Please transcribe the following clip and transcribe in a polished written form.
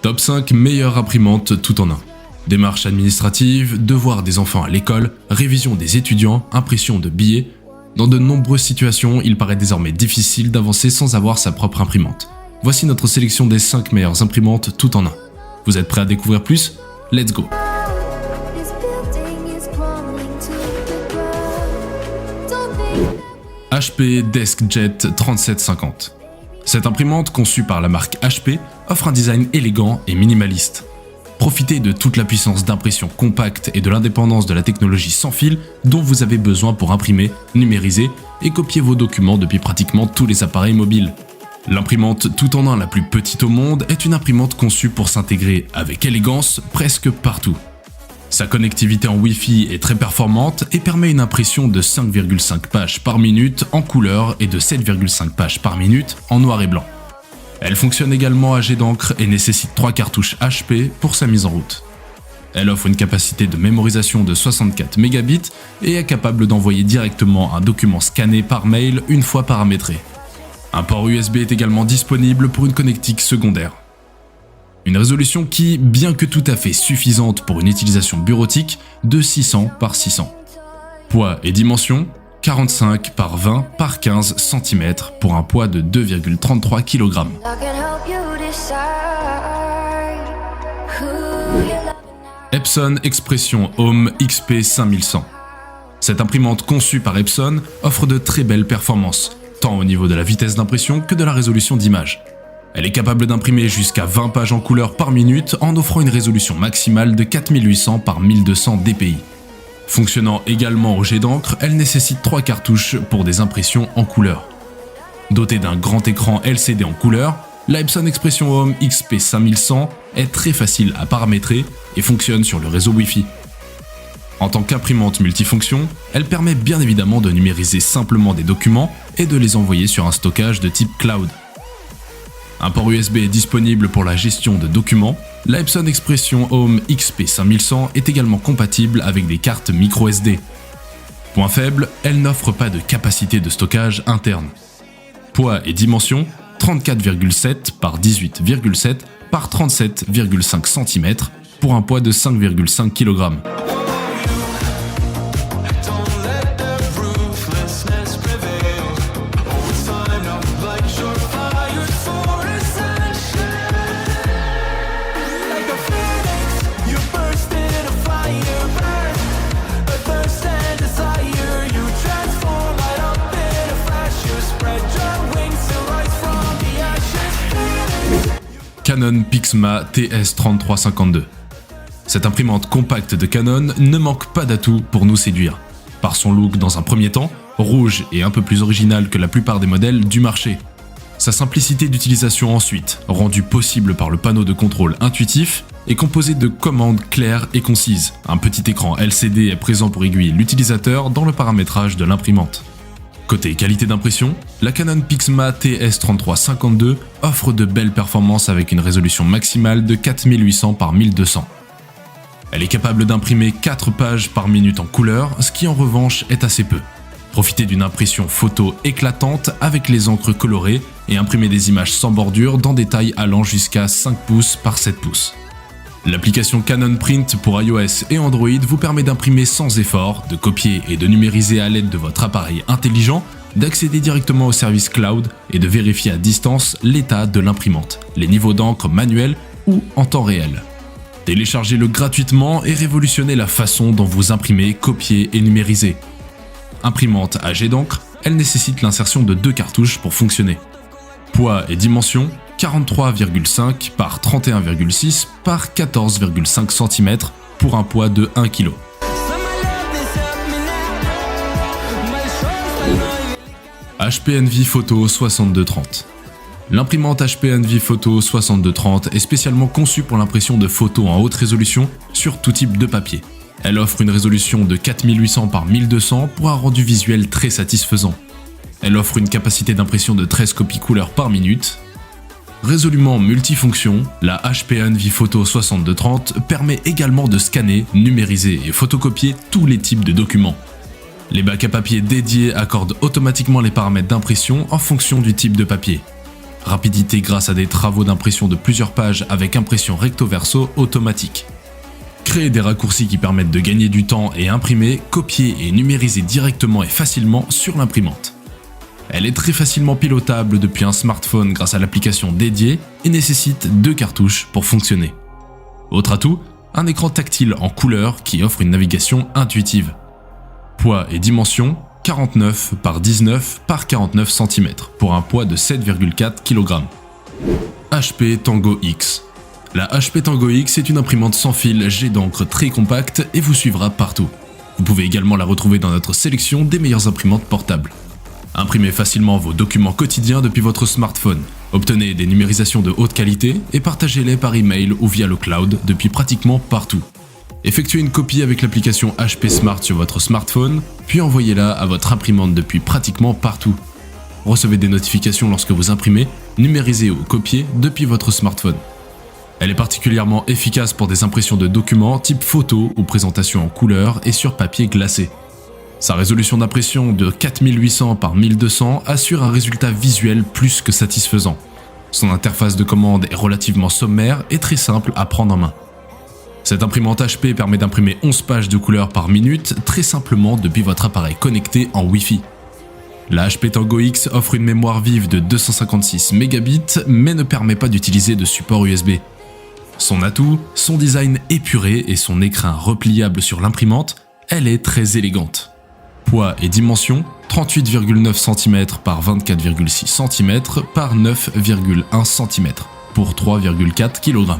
Top 5 meilleures imprimantes tout en un. Démarches administratives, devoirs des enfants à l'école, révision des étudiants, impression de billets. Dans de nombreuses situations, il paraît désormais difficile d'avancer sans avoir sa propre imprimante. Voici notre sélection des 5 meilleures imprimantes tout en un. Vous êtes prêts à découvrir plus? Let's go! HP DeskJet 3750. Cette imprimante, conçue par la marque HP, offre un design élégant et minimaliste. Profitez de toute la puissance d'impression compacte et de l'indépendance de la technologie sans fil dont vous avez besoin pour imprimer, numériser et copier vos documents depuis pratiquement tous les appareils mobiles. L'imprimante tout en un la plus petite au monde est une imprimante conçue pour s'intégrer avec élégance presque partout. Sa connectivité en Wi-Fi est très performante et permet une impression de 5,5 pages par minute en couleur et de 7,5 pages par minute en noir et blanc. Elle fonctionne également à jet d'encre et nécessite 3 cartouches HP pour sa mise en route. Elle offre une capacité de mémorisation de 64 mégabits et est capable d'envoyer directement un document scanné par mail une fois paramétré. Un port USB est également disponible pour une connectique secondaire. Une résolution qui, bien que tout à fait suffisante pour une utilisation bureautique, de 600 par 600. Poids et dimensions, 45 par 20 par 15 cm pour un poids de 2,33 kg. Epson Expression Home XP 5100. Cette imprimante conçue par Epson offre de très belles performances, tant au niveau de la vitesse d'impression que de la résolution d'image. Elle est capable d'imprimer jusqu'à 20 pages en couleur par minute en offrant une résolution maximale de 4800 par 1200 dpi. Fonctionnant également au jet d'encre, elle nécessite 3 cartouches pour des impressions en couleur. Dotée d'un grand écran LCD en couleur, la Epson Expression Home XP 5100 est très facile à paramétrer et fonctionne sur le réseau Wi-Fi. En tant qu'imprimante multifonction, elle permet bien évidemment de numériser simplement des documents et de les envoyer sur un stockage de type cloud. Un port USB est disponible pour la gestion de documents. La Epson Expression Home XP 5100 est également compatible avec des cartes microSD. Point faible, elle n'offre pas de capacité de stockage interne. Poids et dimensions, 34,7 par 18,7 par 37,5 cm pour un poids de 5,5 kg. Canon PIXMA TS3352. Cette imprimante compacte de Canon ne manque pas d'atouts pour nous séduire. Par son look dans un premier temps, rouge et un peu plus original que la plupart des modèles du marché. Sa simplicité d'utilisation ensuite, rendue possible par le panneau de contrôle intuitif, est composée de commandes claires et concises. Un petit écran LCD est présent pour aiguiller l'utilisateur dans le paramétrage de l'imprimante. Côté qualité d'impression, la Canon PIXMA TS3352 offre de belles performances avec une résolution maximale de 4800 par 1200. Elle est capable d'imprimer 4 pages par minute en couleur, ce qui en revanche est assez peu. Profitez d'une impression photo éclatante avec les encres colorées et imprimer des images sans bordure dans des tailles allant jusqu'à 5 pouces par 7 pouces. L'application Canon Print pour iOS et Android vous permet d'imprimer sans effort, de copier et de numériser à l'aide de votre appareil intelligent, d'accéder directement au service cloud et de vérifier à distance l'état de l'imprimante, les niveaux d'encre manuels ou en temps réel. Téléchargez-le gratuitement et révolutionnez la façon dont vous imprimez, copiez et numérisez. Imprimante à jet d'encre, elle nécessite l'insertion de 2 cartouches pour fonctionner. Poids et dimensions, 43,5 par 31,6 par 14,5 cm pour un poids de 1 kg. HP Envy Photo 6230. L'imprimante HP Envy Photo 6230 est spécialement conçue pour l'impression de photos en haute résolution sur tout type de papier. Elle offre une résolution de 4800 par 1200 pour un rendu visuel très satisfaisant. Elle offre une capacité d'impression de 13 copies couleur par minute. Résolument multifonction, la HP Envy Photo 6230 permet également de scanner, numériser et photocopier tous les types de documents. Les bacs à papier dédiés accordent automatiquement les paramètres d'impression en fonction du type de papier. rapidité grâce à des travaux d'impression de plusieurs pages avec impression recto-verso automatique. Créer des raccourcis qui permettent de gagner du temps et imprimer, copier et numériser directement et facilement sur l'imprimante. Elle est très facilement pilotable depuis un smartphone grâce à l'application dédiée et nécessite 2 cartouches pour fonctionner. Autre atout, un écran tactile en couleur qui offre une navigation intuitive. Poids et dimension, 49 par 19 par 49 cm pour un poids de 7,4 kg. HP Tango X. La HP Tango X est une imprimante sans fil jet d'encre très compacte et vous suivra partout. Vous pouvez également la retrouver dans notre sélection des meilleures imprimantes portables. Imprimez facilement vos documents quotidiens depuis votre smartphone. Obtenez des numérisations de haute qualité et partagez-les par email ou via le cloud depuis pratiquement partout. Effectuez une copie avec l'application HP Smart sur votre smartphone, puis envoyez-la à votre imprimante depuis pratiquement partout. Recevez des notifications lorsque vous imprimez, numérisez ou copiez depuis votre smartphone. Elle est particulièrement efficace pour des impressions de documents type photo ou présentation en couleur et sur papier glacé. Sa résolution d'impression de 4800 par 1200 assure un résultat visuel plus que satisfaisant. Son interface de commande est relativement sommaire et très simple à prendre en main. Cette imprimante HP permet d'imprimer 11 pages de couleur par minute très simplement depuis votre appareil connecté en Wi-Fi. La HP Tango X offre une mémoire vive de 256 Mbps mais ne permet pas d'utiliser de support USB. Son atout, son design épuré et son écrin repliable sur l'imprimante, elle est très élégante. Poids et dimension, 38,9 cm par 24,6 cm par 9,1 cm pour 3,4 kg.